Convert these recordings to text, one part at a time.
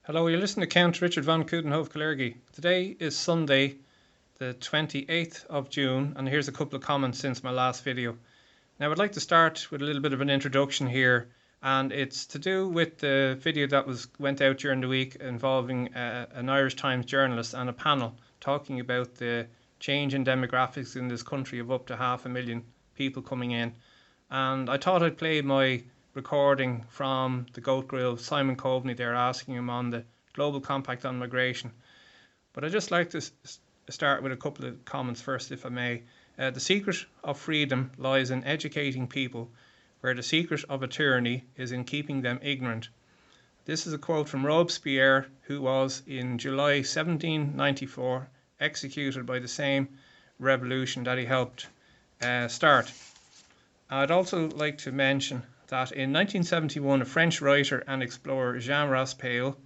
Hello, you're listening to Count Richard von Coudenhove Kalergi. Today is Sunday, the 28th of June, and here's a couple of comments since my last video. Now, I'd like to start with a little bit of an introduction here, and it's to do with the video that went out during the week involving an Irish Times journalist and a panel talking about the change in demographics in this country of up to 500,000 people coming in. And I thought I'd play my recording from the Goat Grill, Simon Coveney there, asking him on the Global Compact on Migration. But I'd just like to start with a couple of comments first, if I may. The secret of freedom lies in educating people, where the secret of a tyranny is in keeping them ignorant. This is a quote from Robespierre, who was in July 1794 executed by the same revolution that he helped start. I'd also like to mention that in 1971 a French writer and explorer, Jean Raspail,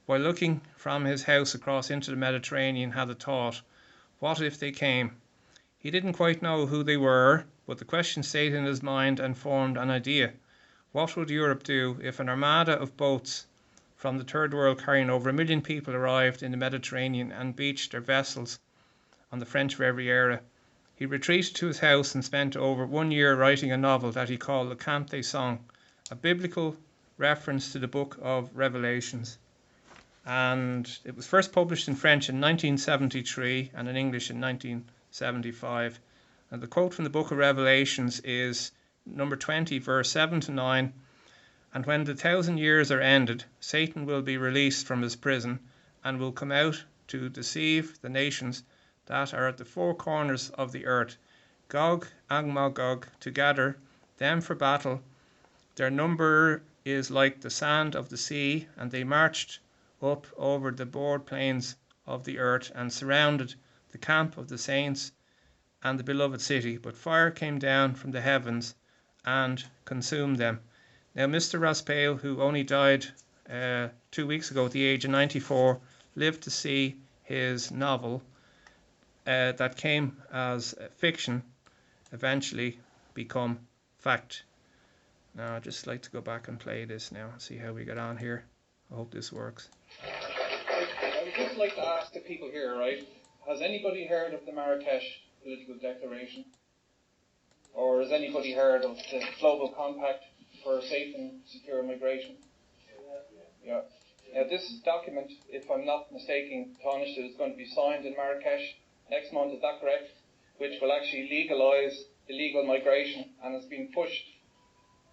while looking from his house across into the Mediterranean, had a thought: what if they came? He didn't quite know who they were, but the question stayed in his mind and formed an idea. What would Europe do if an armada of boats from the Third World carrying over 1 million people arrived in the Mediterranean and beached their vessels on the French Riviera? He retreated to his house and spent over 1 year writing a novel that he called Le Cantes des Songs, a biblical reference to the book of Revelations. And it was first published in French in 1973 and in English in 1975. And the quote from the book of Revelations is number 20, verse 7 to 9. And when the 1,000 years are ended, Satan will be released from his prison and will come out to deceive the nations that are at the four corners of the earth, Gog and Magog, to gather them for battle. Their number is like the sand of the sea, and they marched up over the broad plains of the earth and surrounded the camp of the saints and the beloved city. But fire came down from the heavens and consumed them. Now, Mr. Raspail, who only died 2 weeks ago at the age of 94, lived to see his novel that came as fiction eventually become fact. Now I'd just like to go back and play this now and see how we get on here. I hope this works. I would just like to ask the people here, right, has anybody heard of the Marrakesh Political Declaration? Or has anybody heard of the Global Compact for Safe and Secure Migration? Yeah. Now this document, if I'm not mistaken, Taoiseach, is going to be signed in Marrakesh next month, is that correct? Which will actually legalise illegal migration, and it's been pushed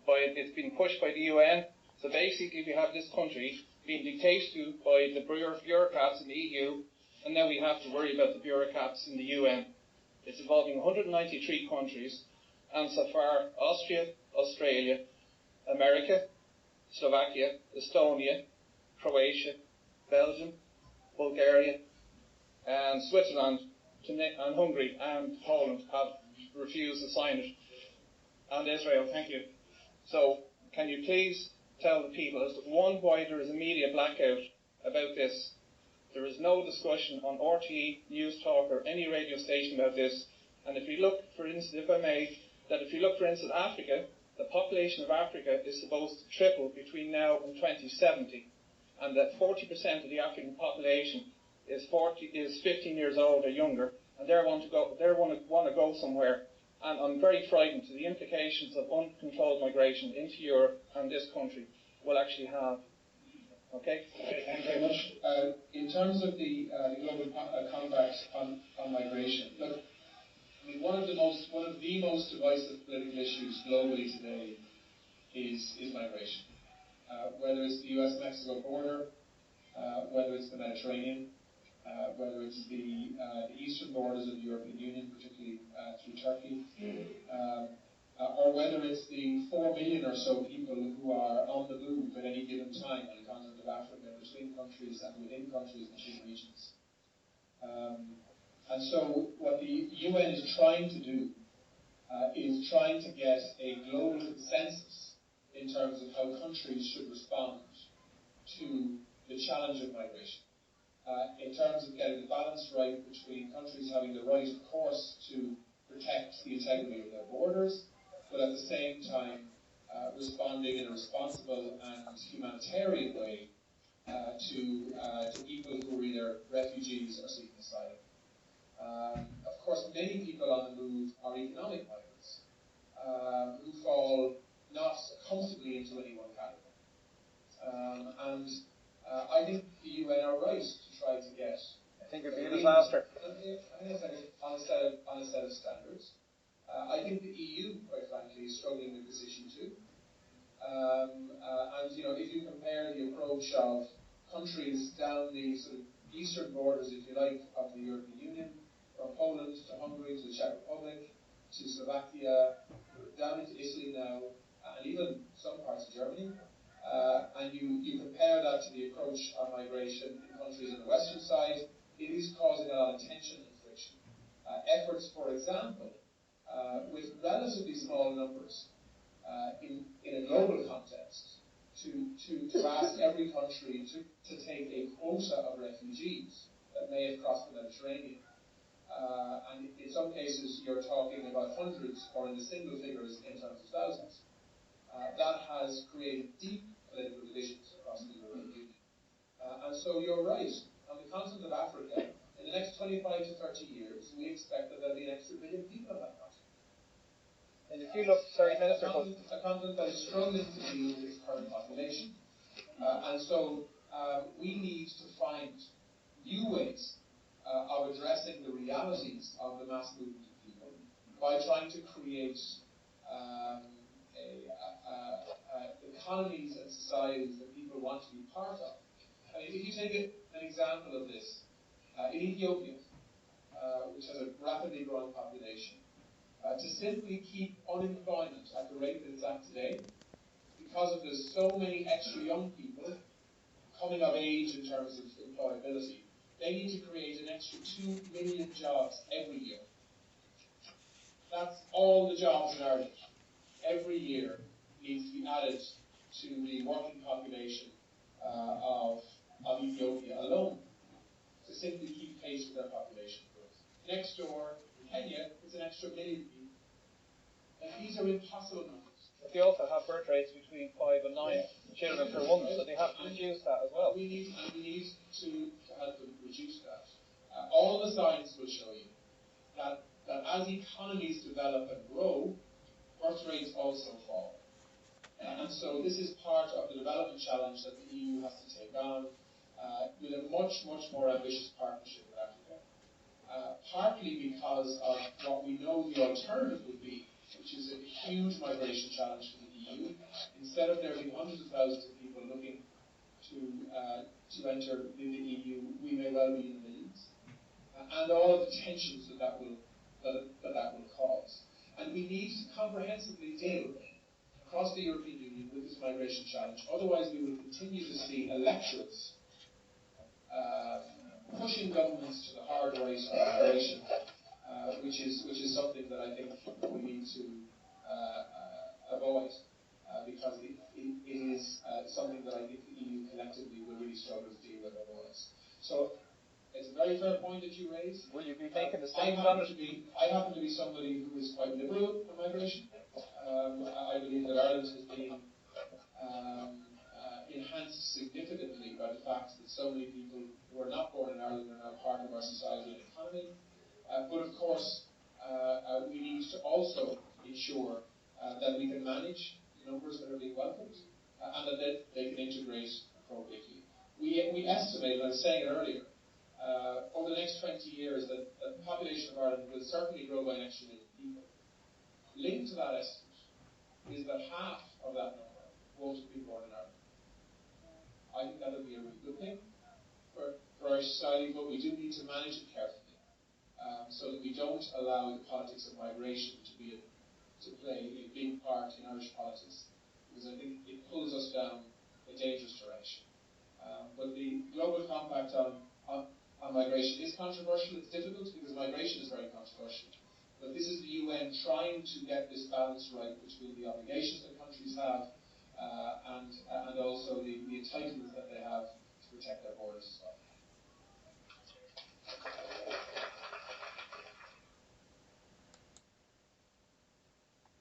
by the UN. So basically, we have this country being dictated to by the bureaucrats in the EU, and now we have to worry about the bureaucrats in the UN. It's involving 193 countries, and so far Austria, Australia, America, Slovakia, Estonia, Croatia, Belgium, Bulgaria, and Switzerland, and Hungary and Poland have refused to sign it. And Israel, thank you. So, can you please tell the people, as to one, why there is a media blackout about this? There is no discussion on RTE, News Talk, or any radio station about this. And if you look, for instance, if I may, if you look, for instance, at Africa, the population of Africa is supposed to triple between now and 2070, and that 40% of the African population is 15 years old or younger, and they want to go somewhere. And I'm very frightened to the implications of uncontrolled migration into Europe and this country will actually have. Okay? Thank you very much. In terms of the global compact on migration, look, I mean, one of the most divisive political issues globally today is migration. Whether it's the US-Mexico border, whether it's the Mediterranean, whether it's the eastern borders of the European Union, particularly through Turkey, or whether it's the 4 million or so people who are on the move at any given time on the continent of Africa, between countries and within countries and between regions. And so what the UN is trying to do is trying to get a global consensus in terms of how countries should respond to the challenge of migration. In terms of getting the balance right between countries having the right, of course, to protect the integrity of their borders, but at the same time responding in a responsible and humanitarian way to people who are either refugees or seeking asylum. Of course, many people on the move are economic migrants who fall not comfortably into any one category. I think the UN are right to try to get. I think it'd be a disaster. On a set of standards. I think the EU, quite frankly, is struggling with this issue too. If you compare the approach of countries down the sort of eastern borders, if you like, of the European Union, from Poland to Hungary to the Czech Republic to Slovakia, down into Italy now, and even some parts of Germany, and you compare that to the approach on migration in countries on the western side, it is causing a lot of tension and friction. Efforts, for example, with relatively small numbers in a global context, to ask every country to take a quota of refugees that may have crossed the Mediterranean. And in some cases, you're talking about hundreds or in the single figures in terms of thousands. That has created deep political divisions across the European Union. And so you're right. On the continent of Africa, in the next 25 to 30 years, we expect that there'll be an extra billion people on that continent. And if you look, sorry, Minister, a continent that is struggling to deal with its current population. And so we need to find new ways of addressing the realities of the mass movement of people by trying to create economies and societies that people want to be part of. I mean, if you take an example of this, in Ethiopia, which has a rapidly growing population, to simply keep unemployment at the rate that it's at today, because of there's so many extra young people coming of age in terms of employability, they need to create an extra 2 million jobs every year. That's all the jobs in Ireland. Every year needs to be added to the working population of Ethiopia alone to simply keep pace with their population growth. Next door, in Kenya, it's an extra million people. And these are impossible numbers. But they also have birth rates between 5 and 9 children per woman, so they have to reduce that as well. We need to help them reduce that. All the science will show you that as economies develop and grow, birth rates also fall. And so this is part of the development challenge that the EU has to take on with a much, much more ambitious partnership with Africa. Partly because of what we know the alternative would be, which is a huge migration challenge for the EU. Instead of there being hundreds of thousands of people looking to enter the EU, we may well be in the millions. And all of the tensions that will cause. And we need to comprehensively deal across the European Union with this migration challenge. Otherwise, we will continue to see electorates pushing governments to the hard right of migration, which is something that I think we need to avoid, because it is something that I think the EU collectively will really struggle to deal with otherwise. So it's a very fair point that you raise. Will you be making a statement on it? I happen to be somebody who is quite liberal on migration. I believe that Ireland has been enhanced significantly by the fact that so many people who are not born in Ireland are now part of our society and economy. But of course, we need to also ensure that we can manage the numbers that are being welcomed and that they can integrate appropriately. We estimate, and I was saying it earlier, over the next 20 years that the population of Ireland will certainly grow by an extra million people. Linked to that estimate is that half of that number won't have been born in Ireland. I think that would be a really good thing for our society, but we do need to manage it carefully so that we don't allow the politics of migration to play a big part in Irish politics, because I think it pulls us down a dangerous direction. But the Global Compact on migration is controversial. It's difficult because migration is very controversial. But this is the UN trying to get this balance right between the obligations that countries have and also the entitlements that they have to protect their borders as well.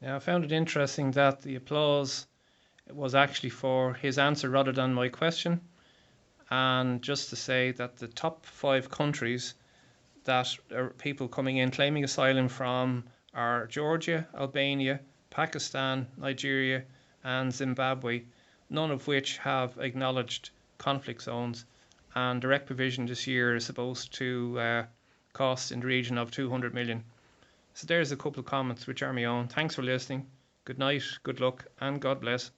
Now, I found it interesting that the applause was actually for his answer rather than my question. And just to say that the top 5 countries that are people coming in claiming asylum from are Georgia, Albania, Pakistan, Nigeria, and Zimbabwe, none of which have acknowledged conflict zones. And direct provision this year is supposed to cost in the region of 200 million. So there's a couple of comments which are my own. Thanks for listening. Good night, good luck, and God bless.